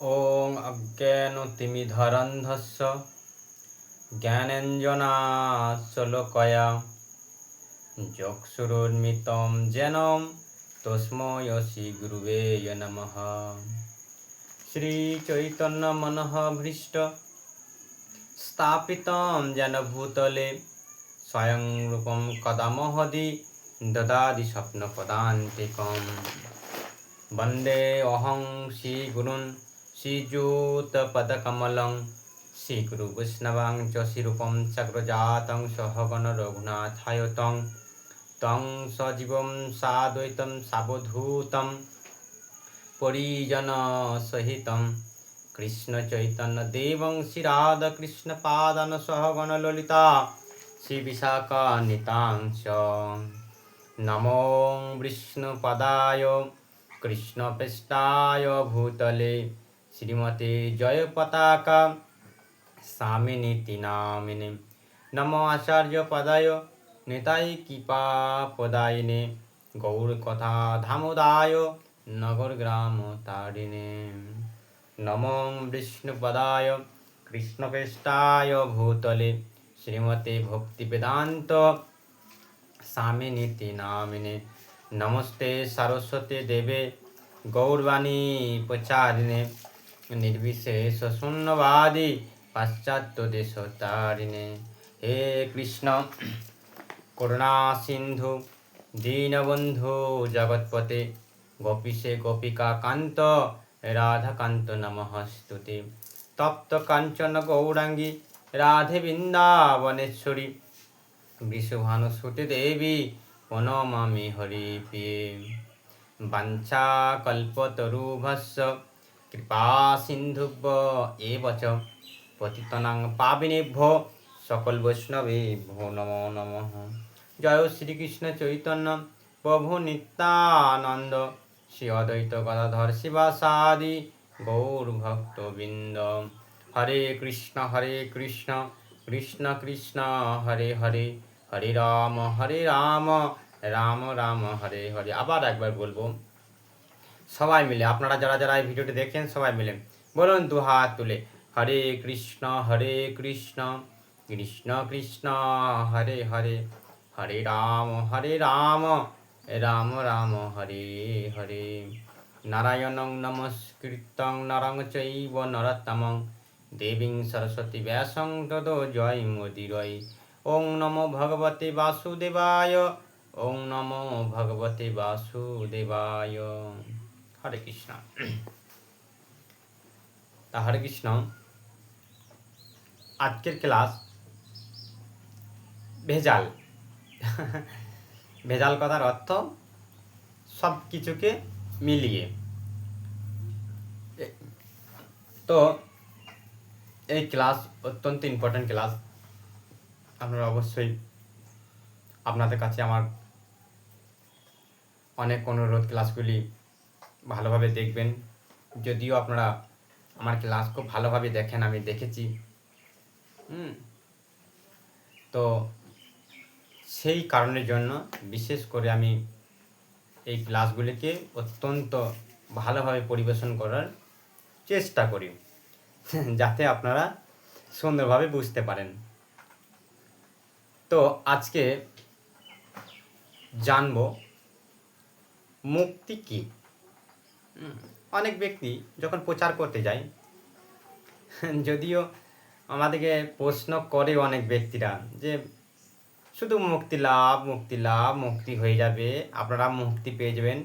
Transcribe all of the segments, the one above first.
ॐ अज्ञानतिमिरान्धस्य ज्ञानाञ्जनाशलाकया चक्षुरुन्मिलितं येन तस्मै श्रीगुरवे नमः। श्रीचैतन्यमनोभीष्टं स्थापितं येन भूतले स्वयं रूपं कदा महदि ददाति स्वप्नपदान्तिकम्। वन्देऽहं श्रीगुरुन् श्रीयुतपदकमलं श्रीगुरुवैष्णवां च श्रीरूपं चक्रजातं सहगण रघुनाथायतं तं सजीवं साद्वैतं सावधूतं परिजनसहितं कृष्णचैतन्यदेवं श्रीराधाकृष्णपादान् सहगण ललिता श्रीविशाखान्वितां च। नमो विष्णुपदाय कृष्णपृष्ठाय भूतले श्रीमते जयपताका स्वामिनीति नामिने। नमो आचार्यपदाय निताय कृपापदायिने गौरकथा धामोदाय नगरग्रामतारिणे। नमो विष्णुपदाय कृष्णपृष्ठाय भूतले श्रीमते भक्तिवेदान्त स्वामिनीति नामिने। नमस्ते सरस्वती देवे गौरवाणी प्रचारिणे निर्विशेष शून्यवादी पाश्चात्य देशतारिणे। हे कृष्ण करुणा सिंधु दीनबंधु जगतपते गोपीशे गोपिका कांत राधाकांत नमस्तुते। तप्त कांचन गौरांगी राधे वृंदावनेश्वरी विश्वभानुसुते देवी प्रणमामि हरिप्रिये। वाञ्छाकल्पतरुभ्यश्च कृपासिन्धुभ्य एव च पतितानां पावनेभ्यो सकलवैष्णवेभ्यो नमो नमः। जय श्रीकृष्ण चैतन्य प्रभु नित्यानंद श्री अद्वैत गदाधर शिवासादि गौरभक्तवृंद। हरे कृष्ण कृष्ण कृष्ण हरे हरे हरे राम রাম রাম হরে হরে। আবার একবার বলবো, সবাই মিলে আপনারা যারা যারা এই ভিডিওটি দেখেন সবাই মিলে বলুন দু হাত তুলে, হরে কৃষ্ণ কৃষ্ণ কৃষ্ণ হরে হরে হরে রাম রাম রাম হরে হরে। নারায়ণং নমস্কৃত্যং নরং চৈব নরোত্তমং দেবীং সরস্বতী ব্যাসং ততো জয় মোদিরয়। ওং নমো ভগবতে বাসুদেবায় ওং নমো ভগবতে বাসুদেবায়। হরে কৃষ্ণ। তা হরে কৃষ্ণ, আজকের ক্লাস ভেজাল। ভেজাল কথার অর্থ সব কিছুকে মিলিয়ে। তো এই ক্লাস অত্যন্ত ইম্পর্ট্যান্ট ক্লাস। আপনারা অবশ্যই আপনাদের কাছে আমার অনেক অনুরোধ ক্লাসগুলি ভালোভাবে দেখবেন। যদিও আপনারা আমার ক্লাস খুব ভালোভাবে দেখেন, আমি দেখেছি। তো সেই কারণের জন্য বিশেষ করে আমি এই ক্লাসগুলিকে অত্যন্ত ভালোভাবে পরিবেশন করার চেষ্টা করি, যাতে আপনারা সুন্দরভাবে বুঝতে পারেন। তো আজকে জানবো মুক্তি কি। অনেক ব্যক্তি যখন প্রচার করতে যায়, যদিও আমাদেরকে প্রশ্ন করে অনেক ব্যক্তিরা যে শুধু মুক্তি লাভ মুক্তি হয়ে যাবে, আপনারা মুক্তি পেয়ে যাবেন।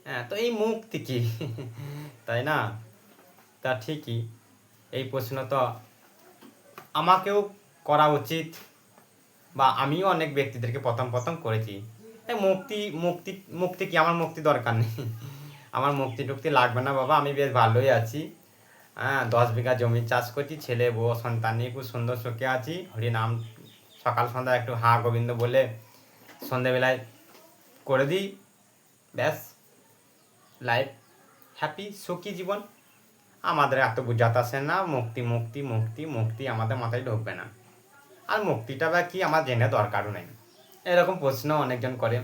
হ্যাঁ, তো এই মুক্তি কি? তাই না? তা ঠিকই, এই প্রশ্ন তো আমাকেও করা উচিত, বা আমিও অনেক ব্যক্তিদেরকে প্রথম করেছি। মুক্তি কি? আমার মুক্তি দরকার নেই, আমার মুক্তি লাগবে না বাবা, আমি বেশ ভালোই আছি। 10 বিঘা জমি চাষ করছি, ছেলে বউ সন্তান নিয়ে খুব সুন্দর সুখে আছি। হরি নাম সকাল সন্ধ্যা একটু হা গোবিন্দ বলে সন্ধ্যেবেলায় করে দিই, ব্যাস লাইফ হ্যাপি সুখী জীবন। আমাদের এত বুঝাতে আসে না, মুক্তি আমাদের মাথায় ঢুকবে না। আর মুক্তিটা বা কি আমার জেনে দরকারও নেই, এরকম প্রশ্ন অনেকজন করে।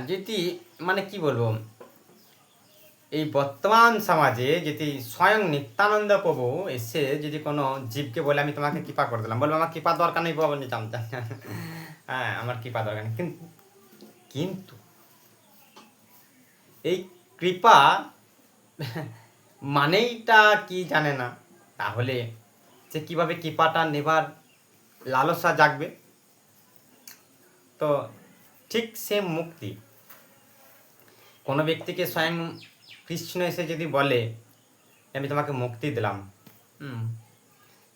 যদি মানে কি বলবো, এই বর্তমান সমাজে যদি স্বয়ং নিত্যানন্দ প্রভু এসে যদি কোনো জীবকে বলে আমি তোমাকে কৃপা করে দিলাম, বলবো আমার কৃপা দরকার নেই বাবা, নিতাম হ্যাঁ আমার কৃপা দরকার নেই, কিন্তু এই কৃপা মানেইটা কি জানে না, তাহলে সে কিভাবে কৃপাটা নেবার লালসা জাগবে? তো ঠিক সে মুক্তি কোনো ব্যক্তিকে স্বয়ং কৃষ্ণ এসে যদি বলে আমি তোমাকে মুক্তি দিলাম,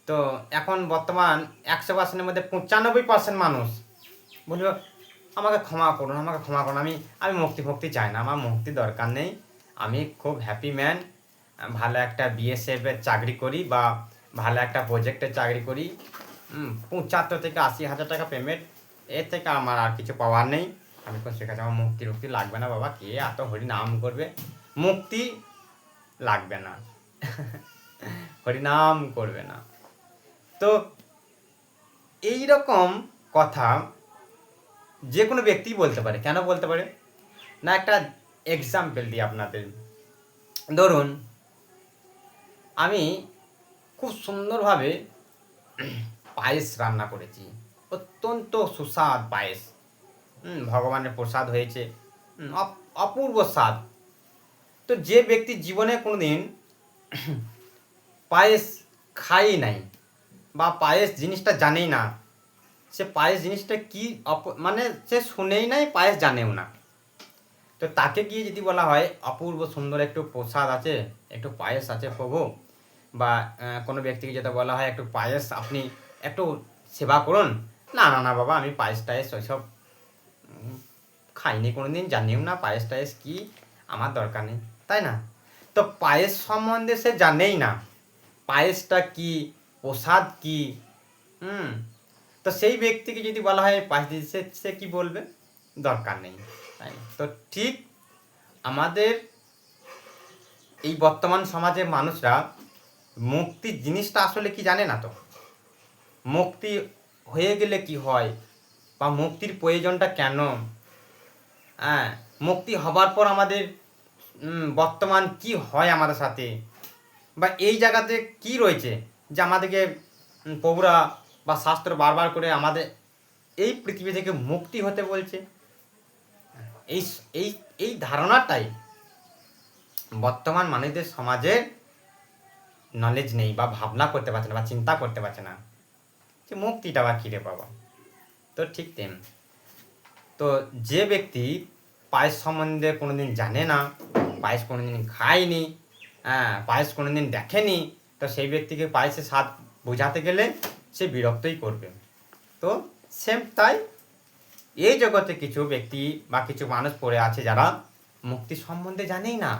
তো এখন বর্তমান 100%-এর মধ্যে 95% মানুষ বলবে আমাকে ক্ষমা করুন, আমাকে ক্ষমা করুন, আমি মুক্তি চাই না, আমার মুক্তি দরকার নেই, আমি খুব হ্যাপি ম্যান, ভালো একটা বিএসএফের চাকরি করি বা ভালো একটা প্রজেক্টের চাকরি করি, 75 থেকে 80 হাজার টাকা পেমেন্ট, এর থেকে আমার আর কিছু পাওয়ার নেই, আমি কোন শেখাচ্ছি, আমার মুক্তি লাগবে না বাবা, কে এত হরিনাম করবে, মুক্তি লাগবে না হরিনাম করবে না। তো এই রকম কথা যে কোনো ব্যক্তি বলতে পারে। কেন বলতে পারে না, একটা এক্সাম্পল দিই আপনাদের। ধরুন আমি খুব সুন্দরভাবে পায়েস রান্না করেছি, অত্যন্ত সুস্বাদ পায়েস, ভগবানের প্রসাদ হয়েছে, অপূর্ব স্বাদ। তো যে ব্যক্তি জীবনে কোনোদিন পায়েস খাই নাই বা পায়েস জিনিসটা জানেই না, সে পায়েস জিনিসটা কি মানে সে শুনেই নাই, পায়েস জানেও না, তো তাকে গিয়ে যদি বলা হয় অপূর্ব সুন্দর একটু প্রসাদ আছে, একটু পায়েস আছে প্রভু, বা কোনো ব্যক্তিকে যেটা বলা হয় একটু পায়েস আপনি একটু সেবা করুন, না না না বাবা আমি পায়েস টায়েস ওইসব খাইনি কোনো দিন, জানিও না পায়েস টায়েস কি, আমার দরকার নেই, তাই না? তো পায়েস সম্বন্ধে সে জানেই না, পায়েসটা কি, প্রসাদ কি, তো সেই ব্যক্তিকে যদি বলা হয় পায়েস দিতে, সে কি বলবে? দরকার নেই, তাই না? তো ঠিক আমাদের এই বর্তমান সমাজের মানুষরা মুক্তি জিনিসটা আসলে কি জানে না। তো মুক্তি হয়ে গেলে কি হয় বা মুক্তির প্রয়োজনটা কেন, হ্যাঁ মুক্তি হবার পর আমাদের বর্তমান কি হয় আমাদের সাথে, বা এই জায়গাতে কি রয়েছে যে আমাদেরকে প্রভুরা বা শাস্ত্র বারবার করে আমাদের এই পৃথিবী থেকে মুক্তি হতে বলছে, এই এই এই ধারণাটাই বর্তমান মানুষদের সমাজের নলেজ নেই বা ভাবনা করতে পারছে না বা চিন্তা করতে পারছে না যে মুক্তিটা বা কী রে বাবা। তো ঠিক তেম, তো যে ব্যক্তি পায়েস সম্বন্ধে কোনোদিন জানে না, পায়েস কোনোদিন খায়নি, পায়েস কোনোদিন দেখেনি, তো সেই ব্যক্তিকে পায়েসের স্বাদ বোঝাতে গেলে সে বিরক্তই করবে। তো সেম তাই এই জগতে কিছু ব্যক্তি বা কিছু মানুষ পড়ে আছে যারা মুক্তি সম্বন্ধে জানেই না,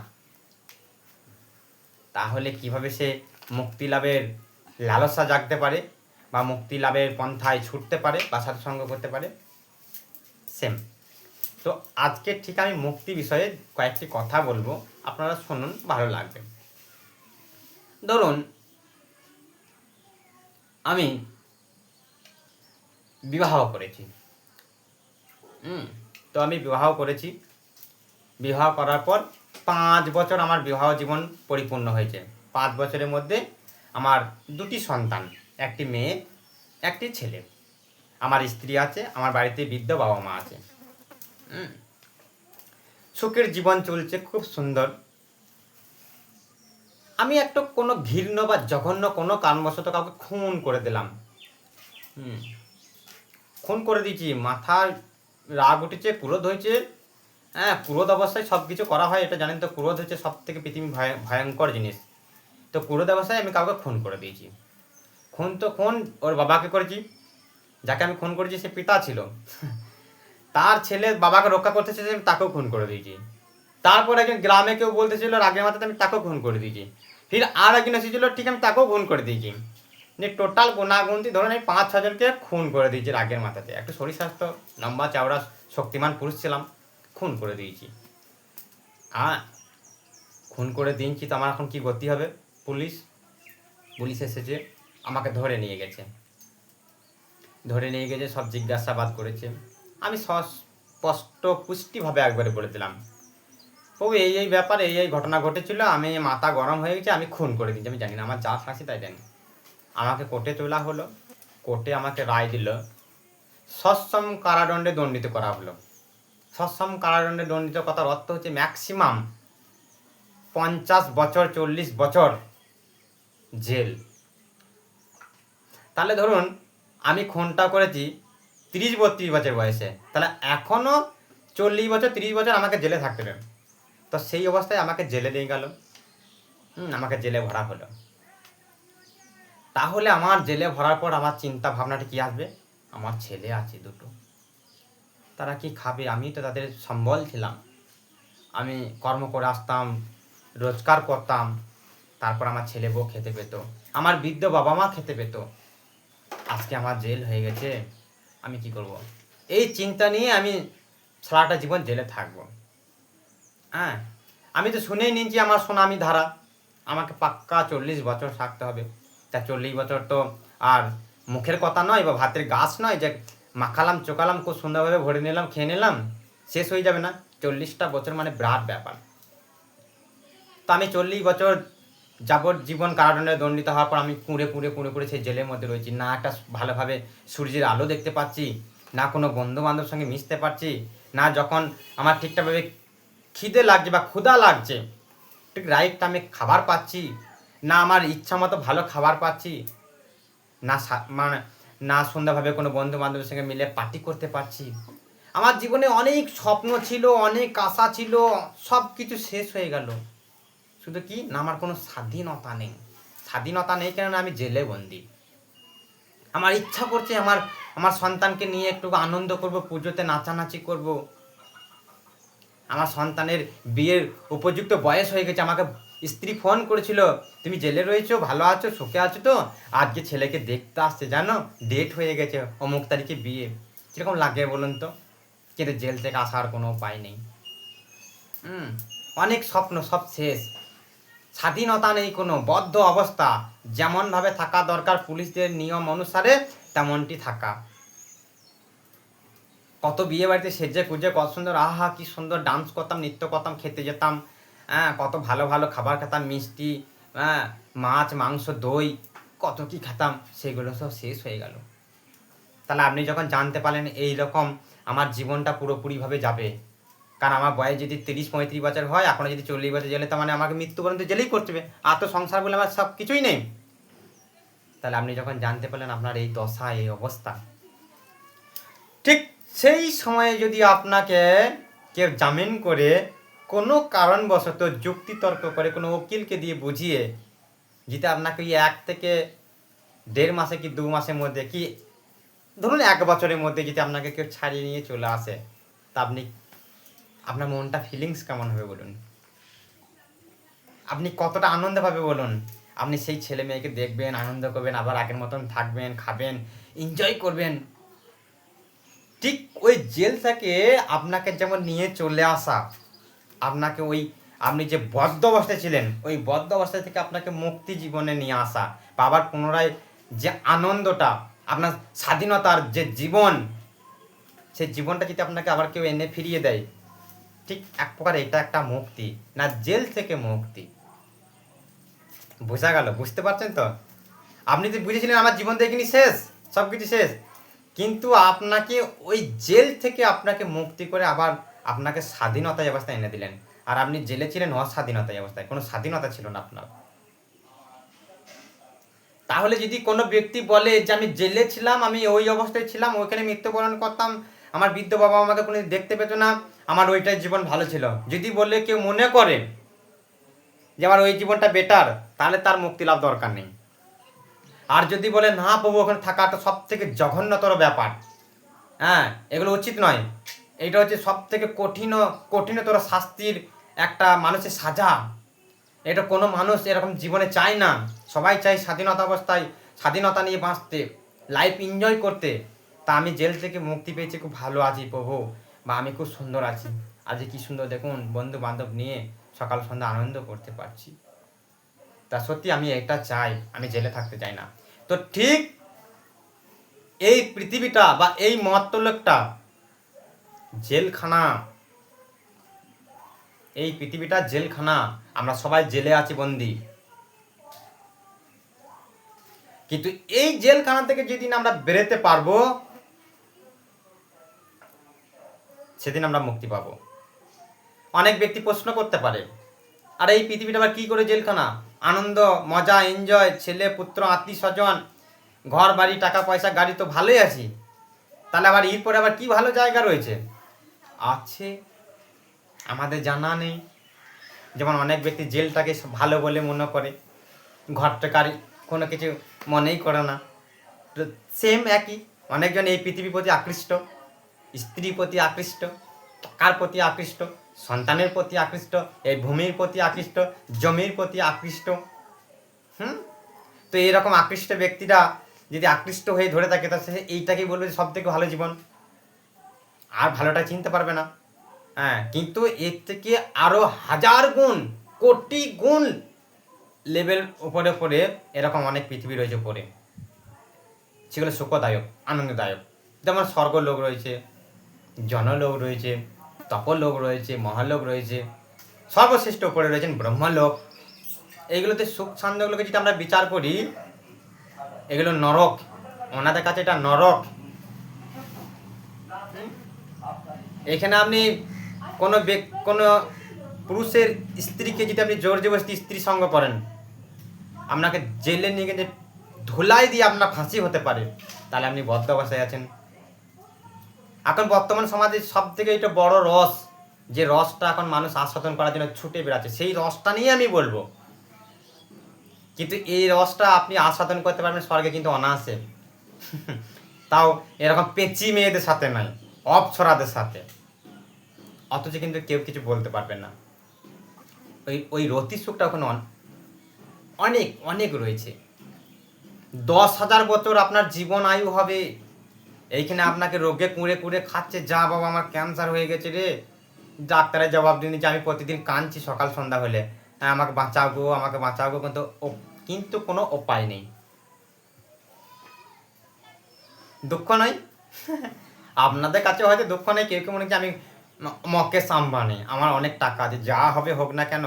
তাহলে কিভাবে সে মুক্তি লাভের লালসা জাগতে পারে বা মুক্তি লাভের পন্থায় ছুটতে পারে বা সাধুসঙ্গ করতে পারে? সেম। তো আজকে ঠিক আমি মুক্তি বিষয়ে কয়েকটি কথা বলবো, আপনারা শুনুন, ভালো লাগবে। ধরুন আমি বিবাহ করেছি, তো আমি বিবাহ করেছি, বিবাহ করার পর 5 বছর আমার বিবাহ জীবন পরিপূর্ণ হয়েছে। 5 বছরের মধ্যে আমার 2টি সন্তান, একটি মেয়ে একটি ছেলে, আমার স্ত্রী আছে, আমার বাড়িতে বৃদ্ধ বাবা মা আছে, সুখের জীবন চলছে খুব সুন্দর। আমি একটা কোনো ঘৃণ্য বা জঘন্য কোনো কারণবশত কাউকে খুন করে দিলাম, খুন করে দিয়েছি, মাথার রাগ উঠেছে, ক্রোধ হয়েছে, ক্রোধ অবস্থায় সব কিছু করা হয়, এটা জানেন তো, ক্রোধ হচ্ছে সব থেকে পৃথিবী ভয়ঙ্কর জিনিস। তো ক্রোধ অবস্থায় আমি কাউকে খুন করে দিয়েছি। খুন তো খুন ওর বাবাকে করেছি, যাকে আমি খুন করেছি সে পিতা ছিল, তার ছেলে বাবাকে রক্ষা করতে চেয়েছে, আমি তাকেও খুন করে দিয়েছি। তারপর একজন গ্রামে কেউ বলতেছিল রাগের মাথাতে, আমি তাকেও খুন করে দিয়েছি। ফির আর একজন এসেছিল, ঠিক আমি তাকেও খুন করে দিয়েছি। টোটাল গুণাগুন্তি ধরুন আমি 5-6 জনকে খুন করে দিয়েছি রাগের মাথাতে। একটু শরীর স্বাস্থ্য লম্বা চওড়া শক্তিমান পুরুষ ছিলাম, খুন করে দিয়েছি। খুন করে দিয়েছি, তো আমার এখন কি গতি হবে? পুলিশ এসেছে, আমাকে ধরে নিয়ে গেছে, সব জিজ্ঞাসাবাদ করেছে। আমি স্পষ্ট পুষ্টিভাবে একবারে বলে দিলাম প্রভু এই ব্যাপারে এই ঘটনা ঘটেছিল, আমি মাথা গরম হয়ে গেছে, আমি খুন করে দিয়েছি, আমি জানি না, আমার যা ফাঁসি তাই জানি। আমাকে কোর্টে তোলা হলো, কোর্টে আমাকে রায় দিল, সশ্রম কারাদণ্ডে দণ্ডিত করা হলো। সশ্রম কারাদণ্ডে দণ্ডিত কথার অর্থ হচ্ছে ম্যাক্সিমাম 50 বছর 40 বছর জেল। তাহলে ধরুন আমি খুনটা করেছি 30-32 বছর বয়সে, তাহলে এখনও 40 বছর 30 বছর আমাকে জেলে থাকতে দেন। তো সেই অবস্থায় আমাকে জেলে দিয়ে গেল, আমাকে জেলে ভরা হলো। তাহলে আমার জেলে ভরার পর আমার চিন্তা ভাবনাটা কি আসবে? আমার ছেলে আছে দুটো, তারা কি খাবে? আমি তো তাদের সম্বল ছিলাম, আমি কর্ম করে আসতাম, রোজগার করতাম, তারপর আমার ছেলে বউ খেতে পেত, আমার বৃদ্ধ বাবা মা খেতে পেত। আজকে আমার জেল হয়ে গেছে, আমি কি করব? এই চিন্তা নিয়ে আমি সারাটা জীবন জেলে থাকবো। হ্যাঁ, আমি তো শুনেই নিয়েছি আমার সুনামি ধারা, আমাকে পাক্কা 40 বছর থাকতে হবে। তা 40 বছর তো আর মুখের কথা নয় বা ভাতের গাছ নয় যে মাখালাম চোকালাম খুব সুন্দরভাবে ভরে নিলাম খেয়ে নিলাম শেষ হয়ে যাবে না। 40টা বছর মানে বিরাট ব্যাপার। তো আমি 40 বছর যাবজ্জীবন কারাদণ্ডে দণ্ডিত হওয়ার পর আমি কুঁড়ে সেই জেলের মধ্যে রয়েছি। না একটা ভালোভাবে সূর্যের আলো দেখতে পাচ্ছি, না কোনো বন্ধু বান্ধবের সঙ্গে মিশতে পারছি, না যখন আমার ঠিকঠাকভাবে খিদে লাগছে বা ক্ষুধা লাগছে ঠিক রাইট টাইমে খাবার পাচ্ছি, না আমার ইচ্ছা মতো ভালো খাবার পাচ্ছি, না মানে না সুন্দরভাবে কোনো বন্ধু বান্ধবের সঙ্গে মিলে পার্টি করতে পারছি। আমার জীবনে অনেক স্বপ্ন ছিল, অনেক আশা ছিল, সব কিছু শেষ হয়ে গেল। শুধু কি না, আমার কোনো স্বাধীনতা নেই। স্বাধীনতা নেই কেননা আমি জেলে বন্দি। আমার ইচ্ছা করছে আমার আমার সন্তানকে নিয়ে একটু আনন্দ করব, পুজোতে নাচানাচি করব। আমার সন্তানের বিয়ের উপযুক্ত বয়স হয়ে গেছে, আমাকে স্ত্রী ফোন করেছিল, তুমি জেলে রয়েছো, ভালো আছো, সুখে আছো তো, আজকে ছেলেকে দেখতে আসছে জানো, ডেট হয়ে গেছে, অমুক তারিখে বিয়ে। কীরকম লাগে বলুন তো? কিন্তু জেল থেকে আসার কোনো উপায় নেই। অনেক স্বপ্ন সব শেষ, স্বাধীনতা নেই কোনো, বদ্ধ অবস্থা। যেমনভাবে থাকা দরকার পুলিশদের নিয়ম অনুসারে তেমনটি থাকা। কত বিয়ে বাড়িতে সেজে গুজে কত সুন্দর, আহা কি সুন্দর ডান্স করতাম, নৃত্য করতাম, খেতে যেতাম, হ্যাঁ কত ভালো ভালো খাবার খেতাম, মিষ্টি, হ্যাঁ মাছ মাংস দই, কত কি খেতাম, সেগুলো সব শেষ হয়ে গেল। তাহলে আপনি যখন জানতে পারলেন এই রকম আমার জীবনটা পুরোপুরিভাবে যাবে, কারণ আমার বয়স যদি 30-35 বছর হয়, এখনও যদি 40 বছর জেলে, তার মানে আমাকে মৃত্যু পর্যন্ত জেলেই করতে হবে, আর তো সংসার বলে আমার সব কিছুই নেই। তাহলে আপনি যখন জানতে পারলেন আপনার এই দশা এই অবস্থা, ঠিক সেই সময়ে যদি আপনাকে কেউ জামিন করে কোনো কারণবশত যুক্তিতর্ক করে কোনো উকিলকে দিয়ে বুঝিয়ে যেটা আপনাকে ওই 1 থেকে 1.5 মাসে কি 2 মাসের মধ্যে কি ধরুন 1 বছরের মধ্যে যদি আপনাকে কেউ ছাড়িয়ে নিয়ে চলে আসে, তা আপনি আপনার মনটা ফিলিংস কেমন হবে বলুন? আপনি কতটা আনন্দ পাবে বলুন? আপনি সেই ছেলে মেয়েকে দেখবেন, আনন্দ করবেন, আবার আগের মতন থাকবেন, খাবেন, এনজয় করবেন। ঠিক ওই জেল থেকে আপনাকে যেমন নিয়ে চলে আসা, আপনাকে ওই আপনি যে বদ্ধ অবস্থায় ছিলেন ওই বদ্ধ অবস্থা থেকে আপনাকে মুক্তি জীবনে নিয়ে আসা, বা আবার পুনরায় যে আনন্দটা, আপনার স্বাধীনতার যে জীবন, সেই জীবনটা যদি আপনাকে আবার কেউ এনে ফিরিয়ে দেয়, ঠিক এক প্রকার এটা একটা মুক্তি, না জেল থেকে মুক্তি। বোঝা গেল? বুঝতে পারছেন তো? আপনি তো বুঝেছিলেন আমার জীবন তো এখানে শেষ, সব কিছু শেষ, কিন্তু আপনাকে ওই জেল থেকে আপনাকে মুক্তি করে আবার আপনাকে স্বাধীনতায় অবস্থায় এনে দিলেন। আর আপনি জেলে ছিলেন অস্বাধীনতায় অবস্থায়, কোনো স্বাধীনতা ছিল না আপনার। তাহলে যদি কোনো ব্যক্তি বলে যে আমি জেলে ছিলাম, আমি ওই অবস্থায় ছিলাম, ওইখানে মৃত্যুবরণ করতাম, আমার বৃদ্ধ বাবা আমাকে কোনো দেখতে পেত না, আমার ওইটাই জীবন ভালো ছিল, যদি বলে কেউ মনে করে যে আমার ওই জীবনটা বেটার, তাহলে তার মুক্তি লাভ দরকার নেই। আর যদি বলে না প্রভু ওখানে থাকাটা সব থেকে জঘন্যতর ব্যাপার, হ্যাঁ এগুলো উচিত নয়, এটা হচ্ছে সব থেকে কঠিনতর শাস্তির একটা মানুষের সাজা, এটা কোনো মানুষ এরকম জীবনে চায় না। সবাই চায় স্বাধীনতা অবস্থায় স্বাধীনতা নিয়ে বাঁচতে, লাইফ এনজয় করতে। তা আমি জেল থেকে মুক্তি পেয়েছি, খুব ভালো আছি প্রভু, বা আমি খুব সুন্দর আছি, আজকে কি সুন্দর দেখুন বন্ধু বান্ধব নিয়ে সকাল সন্ধ্যা আনন্দ করতে পারছি। তা সত্যি আমি এটা চাই, আমি জেলে থাকতে চাই না। তো ঠিক এই পৃথিবীটা বা এই মর্তলোকটা জেলখানা, এই পৃথিবীটা জেলখানা, আমরা সবাই জেলে আছি বন্দি। কিন্তু এই জেলখানা থেকে যেদিন আমরা বেরোতে পারবো, সেদিন আমরা মুক্তি পাবো। অনেক ব্যক্তি প্রশ্ন করতে পারে, আর এই পৃথিবীটা আবার কী করে জেলখানা? আনন্দ, মজা, এনজয়, ছেলে পুত্র, আত্মীয় স্বজন, ঘর বাড়ি, টাকা পয়সা, গাড়ি, তো ভালোই আছি, তাহলে আবার এরপরে আবার কি ভালো জায়গা রয়েছে? আছে, আমাদের জানা নেই। যেমন অনেক ব্যক্তি জেলটাকে ভালো বলে মনে করে, ঘরটাকার কোনো কিছু মনেই করে না। তো সেম একই, অনেকজন এই পৃথিবীর প্রতি আকৃষ্ট, স্ত্রীর প্রতি আকৃষ্ট, টাকার প্রতি আকৃষ্ট, সন্তানের প্রতি আকৃষ্ট, এই ভূমির প্রতি আকৃষ্ট, জমির প্রতি আকৃষ্ট। তো এরকম আকৃষ্ট ব্যক্তিরা যদি আকৃষ্ট হয়ে ধরে থাকে, তা সে এইটাকেই বলবে সব থেকে ভালো জীবন, আর ভালোটা চিনতে পারবে না। হ্যাঁ, কিন্তু এর থেকে আরো হাজার গুণ, কোটি গুণ লেভেল উপরে পড়ে এরকম অনেক পৃথিবী রয়েছে পড়ে, সেগুলো সুখদায়ক, আনন্দদায়ক। যেমন স্বর্গলোক রয়েছে, জনলোক রয়েছে, তপলোক রয়েছে, মহালোক রয়েছে, সর্বশ্রেষ্ঠ উপরে রয়েছেন ব্রহ্মলোক। এইগুলোতে সুখ শান্তিগুলোকে যদি আমরা বিচার করি, এগুলো নরক, ওনাদের কাছে এটা নরক। এখানে আপনি কোনো পুরুষের স্ত্রীকে যদি আপনি জোর জবরদস্তি স্ত্রী সঙ্গ করেন, আপনাকে জেলে নিয়ে গিয়ে ধুলাই দিয়ে আপনার ফাঁসি হতে পারে, তাহলে আপনি বদ্ধ অবস্থায় আছেন। এখন বর্তমান সমাজে সব থেকে এটা বড় রস, যে রসটা এখন মানুষ আস্বাদন করার জন্য ছুটে বেড়াচ্ছে, সেই রসটা নিয়ে আমি বলবো। কিন্তু এই রসটা আপনি আস্বাদন করতে পারবেন স্বর্গে কিন্তু অনায়াসে, তাও এরকম পেঁচি মেয়েদের সাথে নয়, অপছরাদের সাথে। অথচ কিন্তু কেউ কিছু বলতে পারবে না। ওই রতি সুখটা ওখানে অনেক অনেক রয়েছে। 10,000 বছর আপনার জীবন আয়ু হবে। এইখানে আপনাকে রোগে কুঁড়ে কুঁড়ে খাচ্ছে, যা বাবা আমার ক্যান্সার হয়ে গেছে রে, ডাক্তারের জবাব দিয়ে নিচ্ছে, আমি প্রতিদিন কাঁদছি সকাল সন্ধ্যা হলে, আমাকে বাঁচাও গো, আমাকে বাঁচাও গো, কিন্তু কোনো উপায় নেই। দুঃখ নয় আপনাদের কাছে হয়তো দুঃখ নেই, কেউ কেউ মনে হচ্ছে আমি মুকেশ আম্বানি, আমার অনেক টাকা আছে, যা হবে হোক না কেন,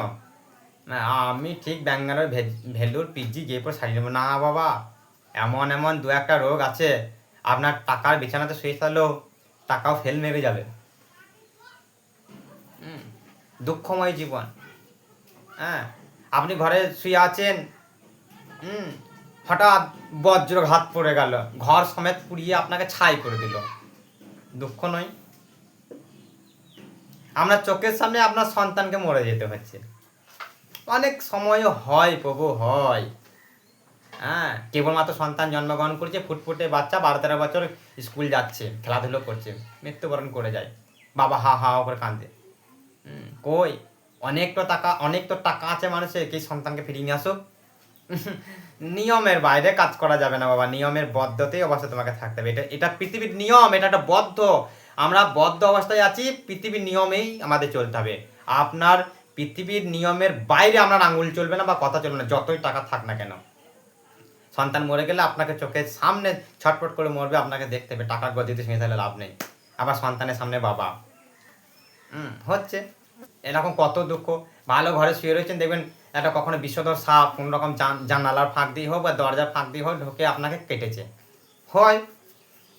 আমি ঠিক ব্যাঙ্গালোর ভেলুর পিজি গিয়ে পর সারিয়ে নেবো। না বাবা, এমন এমন 2-1টা রোগ আছে, আপনার টাকার বিছানাতে শুয়ে থাকলেও টাকাও ফেল মেরে যাবে। দুঃখময় জীবন। হ্যাঁ, আপনি ঘরে শুয়ে আছেন, হঠাৎ বজ্রঘাত পড়ে গেল, ঘর সমেত পুড়িয়ে আপনাকে ছাই করে দিল, দুঃখ নয়? আপনার চোখের সামনে আপনার সন্তানকে মরে যেতে হচ্ছে, অনেক সময় হয় প্রভু, হয়। হ্যাঁ, কেবলমাত্র সন্তান জন্মগ্রহণ করেছে, ফুটফুটে বাচ্চা 12-13 বছর, স্কুল যাচ্ছে, খেলাধুলো করছে, মৃত্যুবরণ করে যায়, বাবা হা হা করে কাঁদে। কই, অনেক তো টাকা আছে মানুষের, কি সন্তানকে ফিরিয়ে নিয়ে আসো? নিয়মের বাইরে কাজ করা যাবে না বাবা, নিয়মের বদ্ধতেই অবস্থায় তোমাকে থাকতে হবে। এটা পৃথিবীর নিয়ম, এটা একটা বদ্ধ, আমরা বদ্ধ অবস্থায় আছি, পৃথিবীর নিয়মেই আমাদের চলতে হবে। আপনার পৃথিবীর নিয়মের বাইরে আপনার আঙুল চলবে না বা কথা চলবে না, যতই টাকা থাক না কেন। সন্তান মরে গেলে আপনাকে চোখের সামনে ছটফট করে মরবে, আপনাকে দেখতে হবে, টাকার গদিতে শুয়ে থাকলে লাভ নেই। আবার সন্তানের সামনে বাবা হচ্ছে, এরকম কত দুঃখ। ভালো ঘরে শুয়ে রয়েছেন, দেখবেন একটা কখনো বিষধর সাপ কোন রকম জানালার ফাঁক দিয়ে হোক বা দরজার ফাঁক দিয়ে হোক ঢুকে আপনাকে কেটেছে, হয়।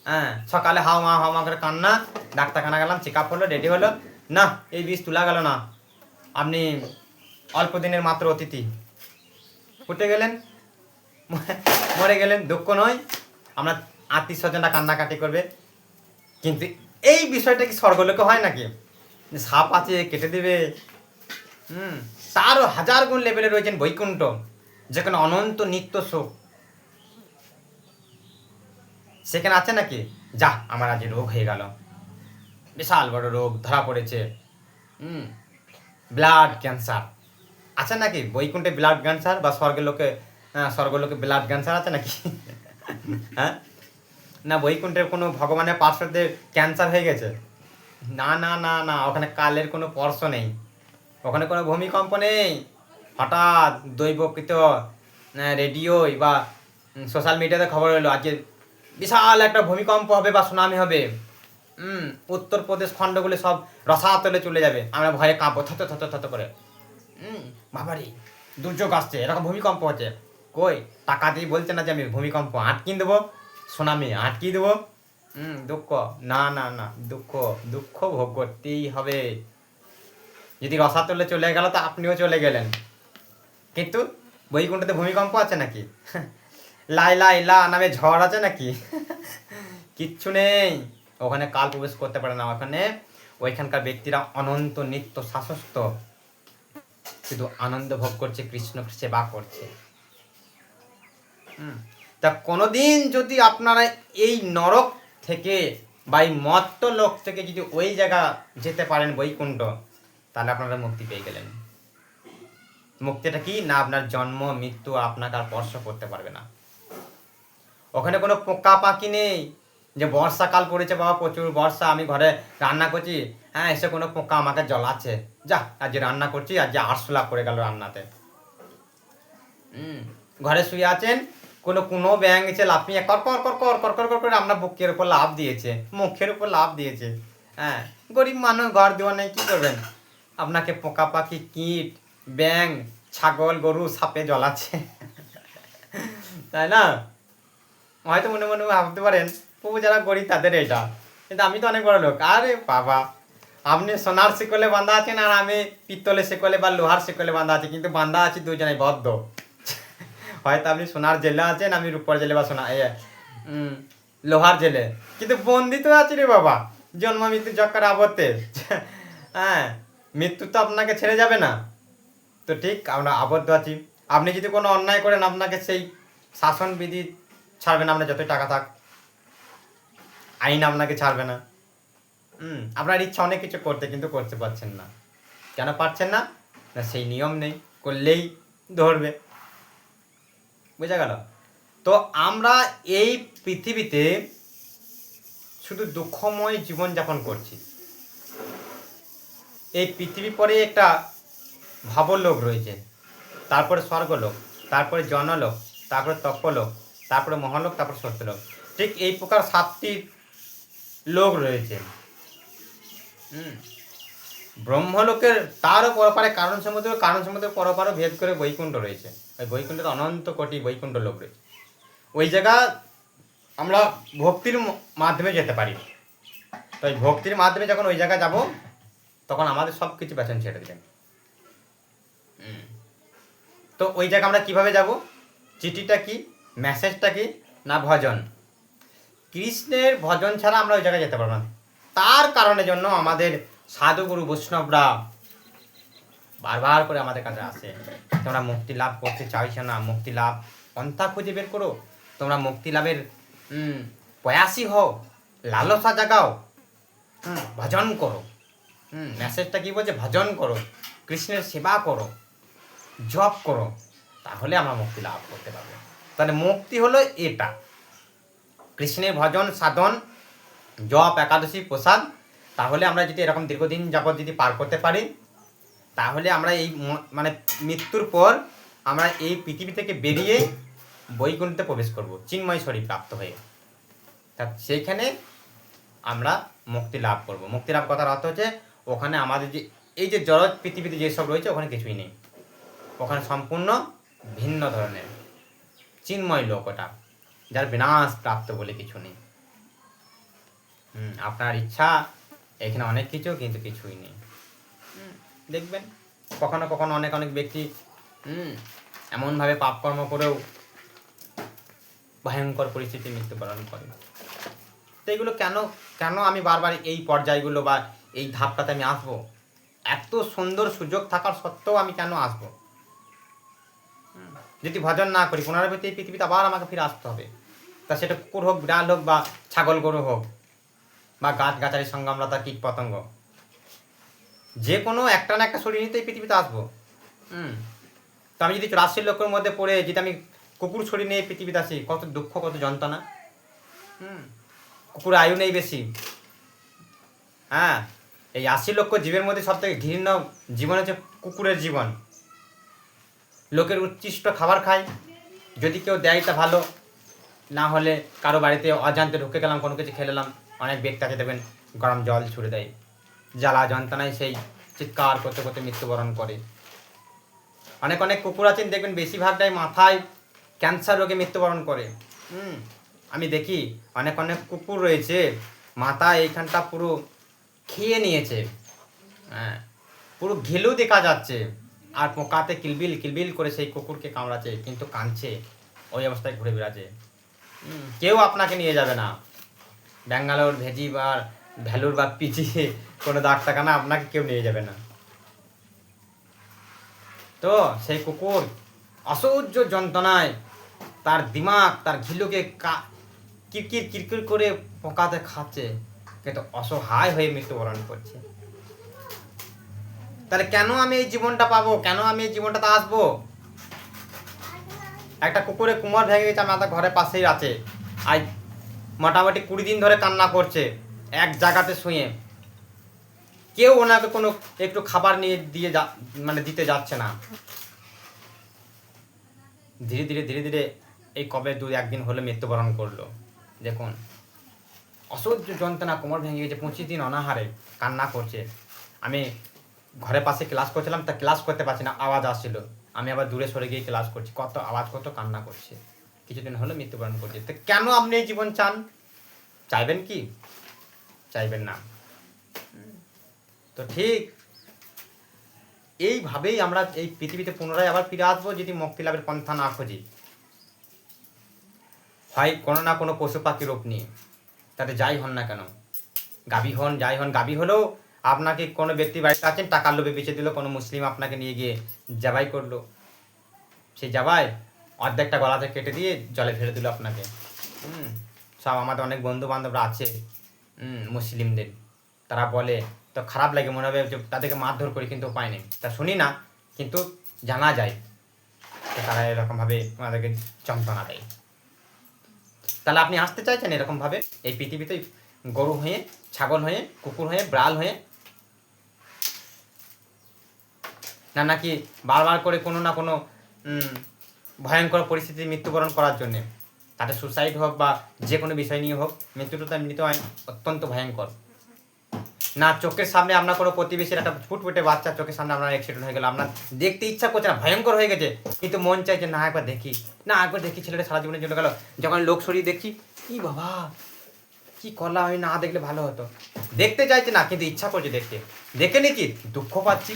হ্যাঁ, সকালে হাওয়া করে কান্না, ডাক্তারখানা গেলাম, চেক আপ হলো, রেডি হলো, না এই বিষ তোলা গেল না, আপনি অল্প দিনের মাত্র অতিথি, ফুটে গেলেন, মরে গেলেন, দুঃখ নয়? আমরা আত্মীয় স্বজনরা কান্নাকাটি করবে। কিন্তু এই বিষয়টা কি স্বর্গলোকে হয় নাকি? সাপ আছে কেটে দেবে? তারও 1000 গুণ লেভেলে রয়েছেন বৈকুণ্ঠ, যেখানে অনন্ত নিত্য সুখ। সেখানে আছে নাকি যা আমার আজ রোগ হয়ে গেল, বিশাল বড় রোগ ধরা পড়েছে, ব্লাড ক্যান্সার, আছে নাকি বৈকুণ্ঠে ব্লাড ক্যান্সার? বা স্বর্গলোকে ব্লাড ক্যান্সার আছে নাকি? হ্যাঁ, না বৈকুণ্ঠের কোনো ভগবানের পার্শ্বদের ক্যান্সার হয়ে গেছে? না না না না, ওখানে কালের কোনো স্পর্শ নেই, ওখানে কোনো ভূমিকম্প নেই, হঠাৎ দৈবকৃত রেডিও বা সোশ্যাল মিডিয়াতে খবর হলো আজকে বিশাল একটা ভূমিকম্প হবে বা সুনামি হবে, উত্তরপ্রদেশ খণ্ডগুলি সব রসাতলে চলে যাবে, আমরা ভয়ে কাঁপবো থত থত থত করে। বাবারি দুর্যোগ আসছে, এরকম ভূমিকম্প হচ্ছে, কই টাকা দিয়ে বলছে না যে আমি ভূমিকম্প আটকিয়ে দেবো, সুনামি আটকিয়ে দেবো। দুঃখ না না না, দুঃখ দুঃখ ভোগ করতেই হবে। যদি রসাতলে চলে গেল তো আপনিও চলে গেলেন, কিন্তু বৈকুণ্ঠতে ভূমিকম্প আছে নাকি? লাই লাই লা নামে ঝড় আছে নাকি? কিচ্ছু নেই ওখানে, কাল প্রবেশ করতে পারে না ওখানে। ওইখানকার ব্যক্তিরা অনন্ত নিত্য শাশ্বত শুধু আনন্দ ভোগ করছে, কৃষ্ণ সেবা করছে। তা কোনোদিন যদি আপনারা এই নরক থেকে বা এই মত্ত লোক থেকে যদি ওই জায়গা যেতে পারেন বৈকুণ্ঠ, তাহলে আপনারা মুক্তি পেয়ে গেলেন। মুক্তিটা কি না, আপনার জন্ম মৃত্যু আপনাকে আর স্পর্শ করতে পারবে না। ওখানে কোনো পোকা পাখি নেই যে বর্ষাকাল পড়েছে বাবা প্রচুর বর্ষা, আমি ঘরে রান্না করছি, হ্যাঁ এসে কোনো পোকা আমাকে জ্বলাচ্ছে, যা আজ রান্না করছি, আজ আরশোলা পড়ে গেল রান্নাতে। ঘরে শুয়ে আছেন, কোনো ব্যাঙ এসে লাফিয়ে কর কর কর কর কর কর কর করে আপনার বুকের উপর লাফ দিয়েছে, মুখের উপর লাফ দিয়েছে। হ্যাঁ, গরিব মানুষ, ঘর দেওয়া নেই, কী করবেন? আপনাকে পোকা পাখি কীট ব্যাঙ ছাগল গরু সাপে জ্বলাচ্ছে, তাই না? হয়তো মনে মনে ভাবতে পারেন প্রভু যারা গরিব তাদের এটা, কিন্তু আমি তো অনেক বড় লোক। আরে বাবা, আপনি সোনার শিকলে বাঁধা আছেন আর আমি পিত্তলের শিকলে বা লোহার শিকলে বাঁধা আছি, কিন্তু বাঁধা আছি দুজনেই বদ্ধ। হয়তো আপনি সোনার জেলে আছেন, আমি রূপার জেলে বা লোহার জেলে, কিন্তু বন্দিত আছি রে বাবা, জন্ম মৃত্যু চক্কর আবর্তে। হ্যাঁ, মৃত্যু তো আপনাকে ছেড়ে যাবে না, তো ঠিক আমরা আবদ্ধ আছি। আপনি যদি কোনো অন্যায় করেন, আপনাকে সেই শাসন বিধি ছাড়বে না, আপনার যতই টাকা থাক, আইন আপনাকে ছাড়বে না। আপনার ইচ্ছা অনেক কিছু করতে, কিন্তু করতে পারছেন না। কেন পারছেন না? না সেই নিয়ম নেই, করলেই ধরবে। বোঝা গেল? তো আমরা এই পৃথিবীতে শুধু দুঃখময় জীবনযাপন করছি। এই পৃথিবী পরে একটা ভাবলোক রয়েছে, তারপরে স্বর্গলোক, তারপরে জনলোক, তারপরে তপলোক, তারপরে মহালোক, তারপরে সত্যলোক। ঠিক এই প্রকার 7টি লোক রয়েছে। ব্রহ্মলোকের তারও পরপারে কারণ সমুদ্রের পরপারও ভেদ করে বৈকুণ্ঠ রয়েছে। ওই বৈকুণ্ঠের অনন্ত কোটি বৈকুণ্ঠ লোক রয়েছে। ওই জায়গা আমরা ভক্তির মাধ্যমে যেতে পারি। তো ওই ভক্তির মাধ্যমে যখন ওই জায়গায় যাব, তখন আমাদের সব কিছু বেতন ছেড়ে দেবেন। তো ওই জায়গা আমরা কিভাবে যাব? চিঠিটা কি, মেসেজটা কি না ভজন। কৃষ্ণের ভজন ছাড়া আমরা ওই জায়গায় যেতে পারবো না। তার কারণের জন্য আমাদের সাধুগুরু বৈষ্ণবরা বারবার করে আমাদের কাছে আসে, তোমরা মুক্তি লাভ করতে চাইছো না, মুক্তি লাভ পন্থা খুঁজে বের করো, তোমরা মুক্তি লাভের প্রয়াসী হও, লালসা জাগাও, ভজন করো। মেসেজটা কি বলছে? ভজন করো, কৃষ্ণের সেবা করো, জপ করো, তাহলে আমরা মুক্তি লাভ করতে পারবো। তাহলে মুক্তি হলো এটা, কৃষ্ণের ভজন সাধন জপ একাদশী প্রসাদ। তাহলে আমরা যদি এরকম দীর্ঘদিন যাবৎ যদি পার করতে পারি, তাহলে আমরা এই মানে মৃত্যুর পর আমরা এই পৃথিবী থেকে বেরিয়ে বৈকুণ্ঠে প্রবেশ করব, চিন্ময় শরীর প্রাপ্ত হয়ে। তা সেইখানে আমরা মুক্তি লাভ করব। মুক্তি লাভ কথার অর্থ হচ্ছে ওখানে আমাদের যে এই যে জড় পৃথিবীতে যেসব রয়েছে ওখানে কিছুই নেই, ওখানে সম্পূর্ণ ভিন্ন ধরনের চিন্ময় লোক, ওটা যার বিনাশ প্রাপ্ত বলে কিছু নেই। আপনার ইচ্ছা এখানে অনেক কিছু, কিন্তু কিছুই নেই। দেখবেন কখনো কখনো অনেক ব্যক্তি এমনভাবে পাপকর্ম করেও ভয়ঙ্কর পরিস্থিতি মৃত্যুবরণ করে। তো এইগুলো কেন আমি বারবার এই পর্যায়গুলো বা এই ধাপটাতে আমি আসবো? এত সুন্দর সুযোগ থাকার সত্ত্বেও আমি কেন আসবো? যদি ভজন না করি, পুনরাবৃত্তি এই পৃথিবীতে আবার আমাকে ফিরে আসতে হবে। তা সেটা কুকুর হোক, বিড়াল হোক, বা ছাগল গরু হোক, বা গাছগাছালি সংগ্রামলতা কীট পতঙ্গ, যে কোনো একটা না একটা শরীর নিতে এই পৃথিবীতে আসবো। তো আমি যদি 84 লক্ষের মধ্যে পড়ে যদি আমি কুকুর শরীর নিয়ে পৃথিবীতে আসি, কত দুঃখ, কত যন্ত্রণা। কুকুর আয়ু নেই বেশি। হ্যাঁ, এই 80 লক্ষ জীবের মধ্যে সব থেকে ঘৃণ্য জীবন হচ্ছে কুকুরের জীবন। লোকের উচ্ছিষ্ট খাবার খায়, যদি কেউ দেয় তা ভালো, না হলে কারো বাড়িতে অজান্তে ঢুকে গেলাম, কোনো কিছু খেলাম। অনেক ব্যক্তি আছে দেখবেন গরম জল ছুড়ে দেয়, জ্বালা যন্ত্রণায় সেই চিৎকার করতে করতে মৃত্যুবরণ করে। অনেক অনেক কুকুর আছেন দেখবেন বেশিরভাগটাই মাথায় ক্যান্সার রোগে মৃত্যুবরণ করে। আমি দেখি অনেক অনেক কুকুর রয়েছে মাথা এইখানটা পুরো খেয়ে নিয়েছে, হ্যাঁ, পুরো ঘিলু দেখা যাচ্ছে, আর পোকাতে কিলবিল কিলবিল করে সেই কুকুরকে কামড়াচ্ছে, কিন্তু কাঁদছে, ওই অবস্থায় ঘুরে বেড়াচ্ছে। কেউ আপনাকে নিয়ে যাবে না, ব্যাঙ্গালোর ভেজি বা ভ্যালুর বা পিছিয়ে কোনো ডাক্তারখানা আপনাকে কেউ নিয়ে যাবে না। তো সেই কুকুর অসহ্য যন্ত্রণায় তার দিমাগ তার ঘিলুকে কিরকির কিরকির করে পোকাতে খাচ্ছে, কিন্তু অসহায় হয়ে মৃত্যুবরণ করছে। তাহলে কেন আমি এই জীবনটা পাবো, কেন আমি এই জীবনটাতে আসবো? একটা কুকুরে কুমোর ভেঙে গেছে, আমাদের ঘরের পাশেই আছে, আজ মোটামুটি 20 দিন ধরে কান্না করছে এক জায়গাতে শুয়ে। কেউ ওনাকে কোনো একটু খাবার নিয়ে দিয়ে দিতে যাচ্ছে না। ধীরে ধীরে ধীরে ধীরে এই কবে 2-1 দিন হলে মৃত্যুবরণ করলো। দেখুন অসহ্য যন্ত্রণা, কোমর ভেঙে গেছে, 25 দিন অনাহারে কান্না করছে। আমি ঘরের পাশে ক্লাস করছিলাম, তা ক্লাস করতে পারছি না, আওয়াজ আসছিল, আমি আবার দূরে সরে গিয়ে ক্লাস করছি, কত আওয়াজ, কত কান্না করছে, কিছুদিন হলো মৃত্যুবরণ করছে। তো কেন আপনি এই জীবন চান? চাইবেন কি? চাইবেন না। তো ঠিক এইভাবেই আমরা এই পৃথিবীতে পুনরায় আবার ফিরে আসবো যদি মুক্তি লাভের পন্থা না খুঁজি। হয় কোনো না কোনো পশু পাখি রূপ নিয়ে, তাতে যাই হন না কেন, গাভী হন যাই হন, গাভী হলেও আপনাকে কোনো ব্যক্তি বাড়িতে আছেন টাকার লোভে বেঁচে দিল, কোনো মুসলিম আপনাকে নিয়ে গিয়ে জবাই করলো, সেই জবাই অর্ধেকটা গলাতে কেটে দিয়ে জলে ফেলে দিল আপনাকে। সব আমাদের অনেক বন্ধু বান্ধবরা আছে মুসলিমদের, তারা বলে তো খারাপ লাগে, মনে হবে যে তাদেরকে মারধর করি, কিন্তু উপায় নেই, তা শুনি না, কিন্তু জানা যায় যে তারা এরকমভাবে আমাদেরকে যন্ত্রণা দেয়। তাহলে আপনি আসতে চাইছেন এরকমভাবে এই পৃথিবীতে, গরু হয়ে, ছাগল হয়ে, কুকুর হয়ে, বিড়াল হয়ে, না নাকি বারবার করে কোনো না কোনো ভয়ঙ্কর পরিস্থিতি মৃত্যুবরণ করার জন্যে, তাদের সুসাইড হোক বা যে কোনো বিষয় নিয়ে হোক, মৃত্যুটা তো এমনিতে অত্যন্ত ভয়ঙ্কর। না চোখের সামনে আপনার কোনো প্রতিবেশীর একটা ফুটফুটে বাচ্চা চোখের সামনে আপনার অ্যাক্সিডেন্ট হয়ে গেল, আপনার দেখতে ইচ্ছা করছে না, ভয়ঙ্কর হয়ে গেছে, কিন্তু মন চাইছে না একবার দেখি, না একবার দেখি, ছেলেটা সারা জীবনে চলে গেল, যখন লোক সরিয়ে দেখছি, কি বাবা কি করলাম আমি, না দেখলে ভালো হতো, দেখতে চাইছে না কিন্তু ইচ্ছা করছে দেখতে, দেখে নি কি দুঃখ পাচ্ছি।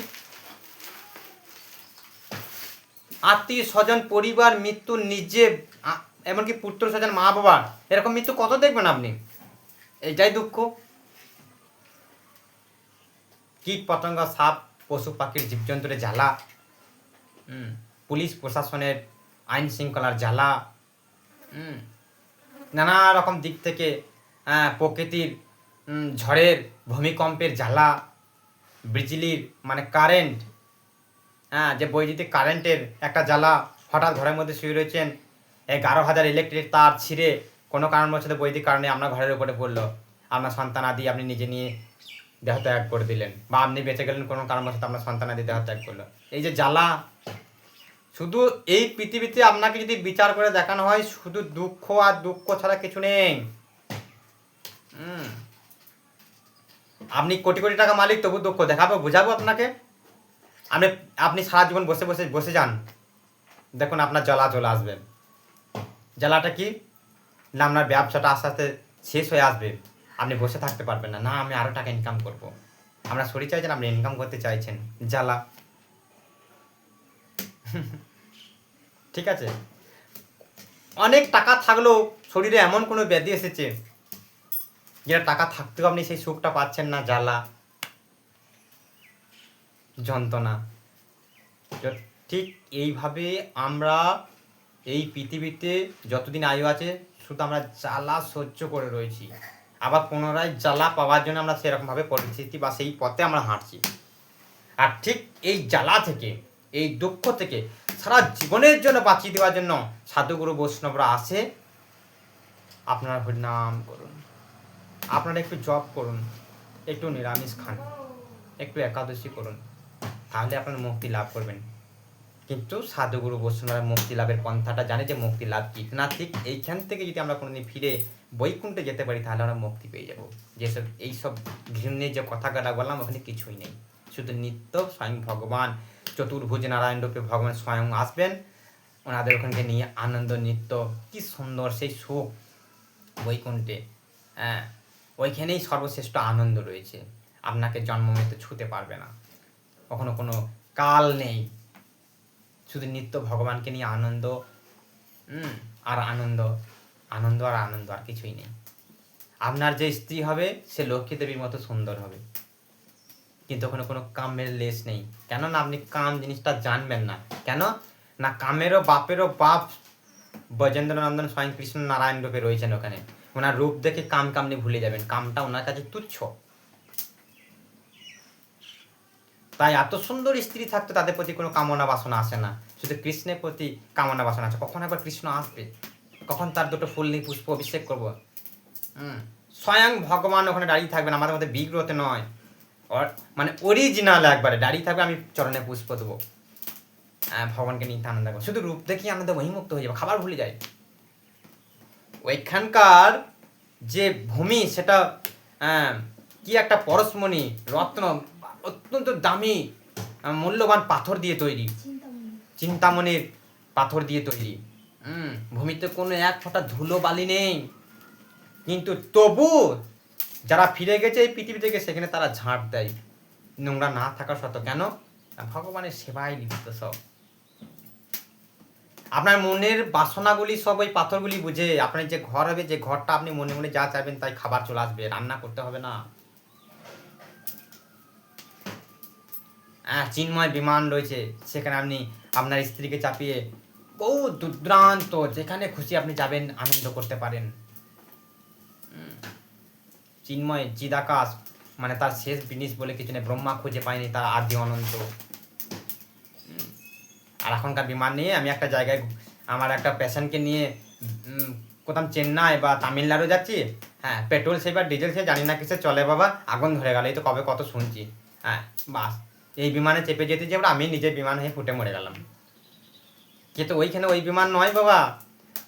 আত্মীয় স্বজন পরিবার মৃত্যু, নিজে এমনকি পুত্র স্বজন মা বাবা, এরকম মৃত্যু কত দেখবেন আপনি, এইটাই দুঃখ। কীট পতঙ্গ, সাপ, পশু পাখির জীবজন্তুর জ্বালা, পুলিশ প্রশাসনের আইন শৃঙ্খলার জ্বালা, নানা রকম দিক থেকে প্রকৃতির ঝড়ের ভূমিকম্পের জ্বালা, বিজলির মানে কারেন্ট, যে বৈদ্যুতিক কারেন্টের একটা জ্বালা, হঠাৎ ঘরের মধ্যে শুয়ে রয়েছেন, 11,000 ইলেকট্রিক তার ছিঁড়ে কোনো কারণবশত বৈদ্যুতিক কারণে আপনার ঘরের উপরে পড়লো, আপনার সন্তানাদি আপনি নিজে নিয়ে দেহত্যাগ করে দিলেন, বা আপনি বেঁচে গেলেন কোনো কারণবশত আপনার সন্তানাদি দেহত্যাগ করলো, এই যে জ্বালা, শুধু এই পৃথিবীতে আপনাকে যদি বিচার করে দেখানো হয় শুধু দুঃখ আর দুঃখ ছাড়া কিছু নেই। আপনি কোটি কোটি টাকা মালিক, তবু দুঃখ দেখাবো, বোঝাবো আপনাকে? আপনি সারা জীবন বসে বসে বসে যান, দেখুন আপনার জ্বালা চলে আসবে। জ্বালাটা কি না, আপনার ব্যবসাটা আস্তে আস্তে শেষ হয়ে আসবে, আপনি বসে থাকতে পারবেন না, না আমি আরও টাকা ইনকাম করব, আপনার শরীর চাইছেন, আপনি ইনকাম করতে চাইছেন, জ্বালা। ঠিক আছে, অনেক টাকা থাকলেও শরীরে এমন কোনো ব্যাধি এসেছে যেটা টাকা থাকতেও আপনি সেই সুখটা পাচ্ছেন না, জ্বালা যন্ত্রণা। ঠিক এইভাবে আমরা এই পৃথিবীতে যতদিন আয়ু আছে শুধু আমরা জ্বালা সহ্য করে রয়েছি, আবার পুনরায় জ্বালা পাওয়ার জন্য আমরা সেরকমভাবে পরিস্থিতি বা সেই পথে আমরা হাঁটছি। আর ঠিক এই জ্বালা থেকে, এই দুঃখ থেকে সারা জীবনের জন্য বাঁচিয়ে দেওয়ার জন্য সাধুগুরু বৈষ্ণবরা আসে। আপনারা হরিনাম করুন, আপনারা একটু জপ করুন, একটু নিরামিষ খান, একটু একাদশী করুন, তাহলে আপনারা মুক্তি লাভ করবেন। কিন্তু সাধুগুরু বৈষ্ণবরা মুক্তি লাভের পন্থাটা জানে যে মুক্তি লাভ কি না। ঠিক এইখান থেকে যদি আমরা কোনোদিন ফিরে বৈকুণ্ঠে যেতে পারি তাহলে আমরা মুক্তি পেয়ে যাব। যেসব এইসব ঘৃণ্যের যে কথাটা বললাম ওখানে কিছুই নেই, শুধু নিত্য স্বয়ং ভগবান চতুর্ভুজ নারায়ণ রূপে ভগবান স্বয়ং আসবেন, ওনাদের ওখানকে নিয়ে আনন্দ নৃত্য, কি সুন্দর সেই সুখ বৈকুণ্ঠে। হ্যাঁ, ওইখানেই সর্বশ্রেষ্ঠ আনন্দ রয়েছে। আপনাকে জন্ম মৃত্যু ছুতে পারবে না, কখনো কোনো কাল নেই, শুধু নিত্য ভগবানকে নিয়ে আনন্দ। আর আনন্দ, আনন্দ আর আনন্দ, আর কিছুই নেই। আপনার যে স্ত্রী হবে সে লক্ষ্মী দেবীর মতো সুন্দর হবে, কিন্তু ওখানে কোনো কামের লেশ নেই। কেননা আপনি কাম জিনিসটা জানবেন না। কেন না, কামেরও বাপেরও বাপ ব্রজেন্দ্র নন্দন স্বয়ং কৃষ্ণ নারায়ণ রূপে রয়েছেন ওখানে। ওনার রূপ দেখে কাম কামনি ভুলে যাবেন, কামটা ওনার কাছে তুচ্ছ। তাই এত সুন্দর স্ত্রী থাকতো তাদের প্রতি কোনো কামনা বাসনা আসে না, শুধু কৃষ্ণের প্রতি কামনা বাসনা আছে। কখন একবার কৃষ্ণ আসবে, কখন তার দুটো ফুল নিয়ে পুষ্প অভিষেক করবো। স্বয়ং ভগবান ওখানে দাঁড়িয়ে থাকবেন, আমাদের মধ্যে বিগ্রহতে নয়, মানে অরিজিনাল একবারে দাঁড়িয়ে থাকবে। আমি চরণে পুষ্প দেবো, ভগবানকে নিয়ে আনন্দ করবো। শুধু রূপ দেখি আনন্দ বহিমুক্ত হয়ে যাবে, খাবার ভুলে যায়। ওইখানকার যে ভূমি সেটা কি একটা পরশমণি রত্ন, অত্যন্ত দামি মূল্যবান পাথর দিয়ে তৈরি, চিন্তামণির পাথর দিয়ে তৈরি। ভূমিতে কোনো এক ফোঁটা ধুলো বালি নেই, কিন্তু তবু যারা ফিরে গেছে এই পৃথিবী থেকে সেখানে তারা ঝাঁট দেয়, নোংরা না থাকা সত্ত্বেও। কেন? ভগবানের সেবায় লিপ্ত সব। আপনার মনের বাসনাগুলি সব ওই পাথরগুলি বুঝে। আপনার যে ঘর হবে, যে ঘরটা আপনি মনে মনে যা চাইবেন তাই খাবার চলে আসবে, রান্না করতে হবে না। চিন্ময় বিমান রয়েছে, সেখানে আপনি আপনার স্ত্রীকে চাপিয়ে বহু দূরান্ত যেখানে খুশি আপনি যাবেন, আনন্দ করতে পারেন। চিন্ময় চিদাকাশ, মানে তার শেষ জিনিস বলে কিছু নেই, ব্রহ্মা খুঁজে পায়নি তার আদি অনন্ত। আর এখনকার বিমান নিয়ে আমি একটা জায়গায় আমার একটা পেশেন্টকে নিয়ে কোথাও চেন্নাই বা তামিলনাড়ু যাচ্ছি। হ্যাঁ, পেট্রোল সে বা ডিজেল সে জানি না কিসে চলে বাবা, আগুন ধরে গেল, এই তো কবে কত শুনছি। হ্যাঁ বাস, এই বিমানে চেপে যেতে যে আমি নিজের বিমান হয়ে ফুটে মরে গেলাম। কিন্তু ওইখানে ওই বিমান নয় বাবা,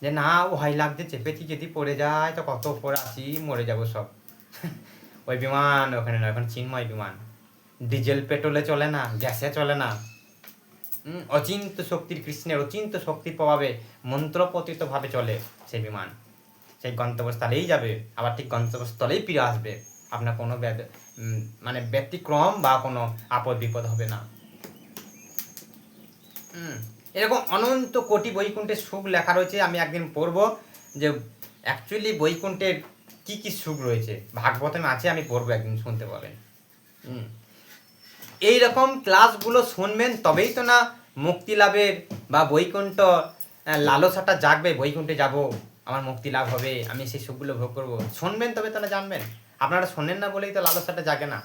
যে না ভয় লাগছে চেপেছি, যদি পড়ে যায় তো কত উপরে আছি, মরে যাবো সব। ওই বিমান ওখানে নয়, এখন চিন্ময় বিমান, ডিজেল পেট্রোলে চলে না, গ্যাসে চলে না। অচিন্ত শক্তির, কৃষ্ণের অচিন্ত শক্তির প্রভাবে মন্ত্রপতিতভাবে চলে সেই বিমান। সেই গন্তব্যস্থলেই যাবে, আবার ঠিক গন্তব্যস্থলেই ফিরে আসবে। আপনার কোনো মানে ব্যতিক্রম বা কোনো আপদ বিপদ হবে না। এরকম অনন্ত কোটি বৈকুণ্ঠের সুখ লেখা রয়েছে। আমি একদিন পড়বো যে অ্যাকচুয়ালি বৈকুণ্ঠের কি কি সুখ রয়েছে, ভাগবতম আছে, আমি পড়বো, একদিন শুনতে পাবেন। এইরকম ক্লাসগুলো শুনবেন, তবেই তো না মুক্তি লাভের বা বৈকুণ্ঠ লালসাটা জাগবে। বৈকুণ্ঠে যাব, আমার মুক্তি লাভ হবে, আমি সেই সুখগুলো ভোগ করবো। শুনবেন তবে তো না জানবেন। আপনারা শোনেন না বলেই তো লালসাটা জাগে না।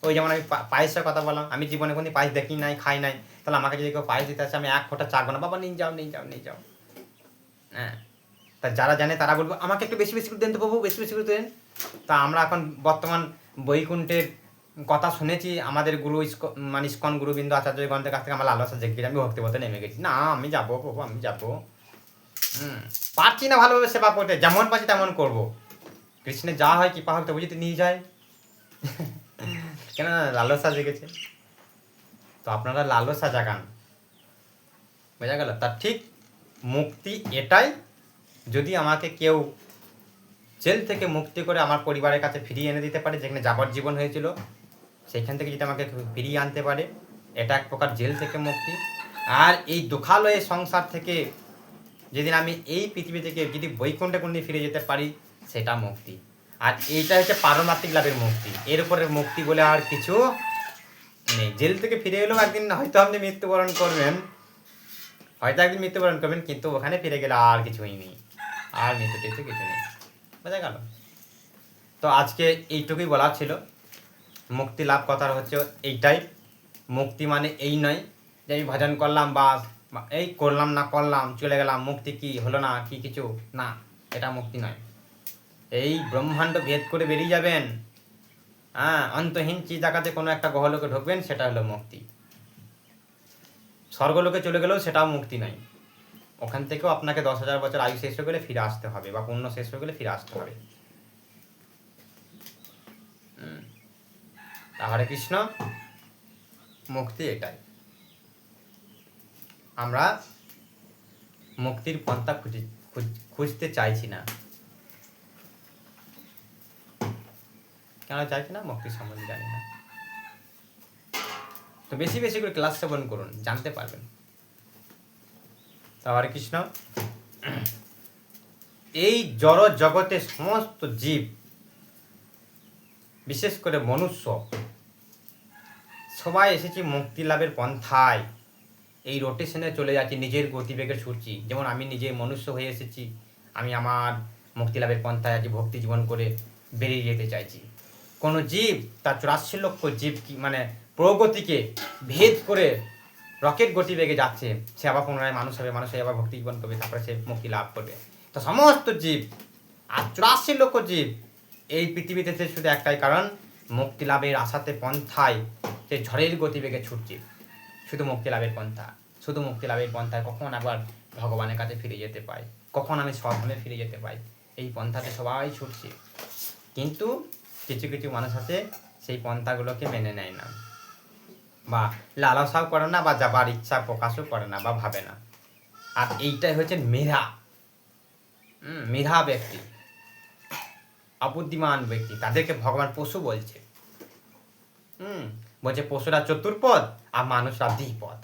ওই যেমন আমি পায়েসের কথা বললাম, আমি জীবনে কোনো পায়েস দেখি নাই, খাই নাই, তাহলে আমাকে যদি কেউ পায়েস দিতে আসে আমি এক ফোঁটা চাগবো না, বাবা নিয়ে যাও নিয়ে যাও নিয়ে যাও। হ্যাঁ, তা যারা জানে তারা বলবো আমাকে একটু বেশি বেশি করে দেন তো বাবু, বেশি বেশি করে দেন। তা আমরা এখন বর্তমান বৈকুণ্ঠের কথা শুনেছি, আমাদের গুরু মানে ইস্কন গুরুবৃন্দ আচার্যগণের কাছ থেকে আমার লালসা জেগে আমি ভক্তিপথে নেমে গেছি। না আমি যাবো বাবু, আমি যাবো। পারছি না ভালোভাবে সেবা করতে, যেমন পাচ্ছি তেমন করবো। কৃষ্ণের যা হয় কৃপা হয় তবু যদি নিয়ে যায়। কেন লালসা জেগেছে, তো আপনারা লালসা জাগান, বোঝা গেল? তার ঠিক মুক্তি এটাই, যদি আমাকে কেউ জেল থেকে মুক্তি করে আমার পরিবারের কাছে ফিরিয়ে এনে দিতে পারে, যেখানে যাবজ্জীবন হয়েছিল সেইখান থেকে যদি আমাকে ফিরিয়ে আনতে পারে, এটা এক প্রকার জেল থেকে মুক্তি। আর এই দুঃখালয় সংসার থেকে যেদিন আমি এই পৃথিবী থেকে যদি বৈকুণ্ঠে কোনদিন ফিরে যেতে পারি, সেটা মুক্তি। আর এইটা হচ্ছে পারমাত্মিক লাভের মুক্তি, এর উপরে মুক্তি বলে আর কিছু নেই। জেল থেকে ফিরে এলেও একদিন হয়তো আপনি মৃত্যুবরণ করবেন, হয়তো একদিন মৃত্যুবরণ করবেন, কিন্তু ওখানে ফিরে গেলে আর কিছুই নেই, আর মৃত্যুটিতে কিছু নেই, বোঝা গেল? তো আজকে এইটুকুই বলার ছিল। মুক্তি লাভ কথার হচ্ছে এইটাই, মুক্তি মানে এই নয় যে আমি ভজন করলাম বা এই করলাম না করলাম চলে গেলাম, মুক্তি কি হলো না কি কিছু না, এটা মুক্তি নয়। এই ব্রহ্মাণ্ড ভেদ করে বেরিয়ে যাবেন, অন্তহীন জায়গাতে কোনো একটা গহলোকে ঢুকবেন, সেটা হলো মুক্তি। স্বর্গলোকে চলে গেলেও সেটাও মুক্তি নাই, ওখান থেকেও আপনাকে 10,000 বছর আয়ু শেষ হয়ে গেলে ফিরে আসতে হবে, বা পুণ্য শেষ হয়ে গেলে ফিরে আসতে হবে। হরে কৃষ্ণ, মুক্তি এটাই। আমরা মুক্তির পন্থা খুঁজতে চাইছি না। কেন চাইছি না? মুক্তির সম্বন্ধে জানি না। তো বেশি বেশি করে ক্লাস শ্রবণ করুন, জানতে পারবেন। তো হরে কৃষ্ণ, এই জড় জগতে সমস্ত জীব, বিশেষ করে মনুষ্য, সবাই এসেছি মুক্তি লাভের পন্থায়। এই রোটেশনে চলে যাচ্ছি, নিজের গতিবেগে ছুটছি। যেমন আমি নিজে মনুষ্য হয়ে এসেছি, আমি আমার মুক্তি লাভের পন্থায় আজ ভক্তি জীবন করে বেরিয়ে যেতে চাইছি। কোনো জীব তার 84 লক্ষ জীব মানে প্রগতিকে ভেদ করে রকেট গতিবেগে যাচ্ছে, সে আবার পুনরায় মানুষ হবে, মানুষ হয়ে আবার ভক্তি জীবন করবে, তারপরে সে মুক্তি লাভ করবে। তো সমস্ত জীব আর 84 লক্ষ জীব এই পৃথিবীতে শুধু একটাই কারণ, মুক্তি লাভের আশাতে পন্থায় সে ঝড়ের গতিবেগে ছুটছে। শুধু মুক্তি লাভের পন্থা, শুধু মুক্তি লাভের পন্থায় কখন আবার ভগবানের কাছে ফিরে যেতে পাই, কখন আমি স্বধামে ফিরে যেতে পাই, এই পন্থাতে সবাই ছুটছে। কিন্তু কিছু কিছু মানুষ আছে সেই পন্থাগুলোকে মেনে নেয় না, বা লালসাও করে না, বা যাবার ইচ্ছা প্রকাশও করে না, বা ভাবে না। আর এইটাই হচ্ছে মেধা ব্যক্তি, অবুদ্ধিমান ব্যক্তি, তাদেরকে ভগবান পশু বলছে। বলছে পশুরা চতুর্পদ আর মানুষরা দ্বিপদ।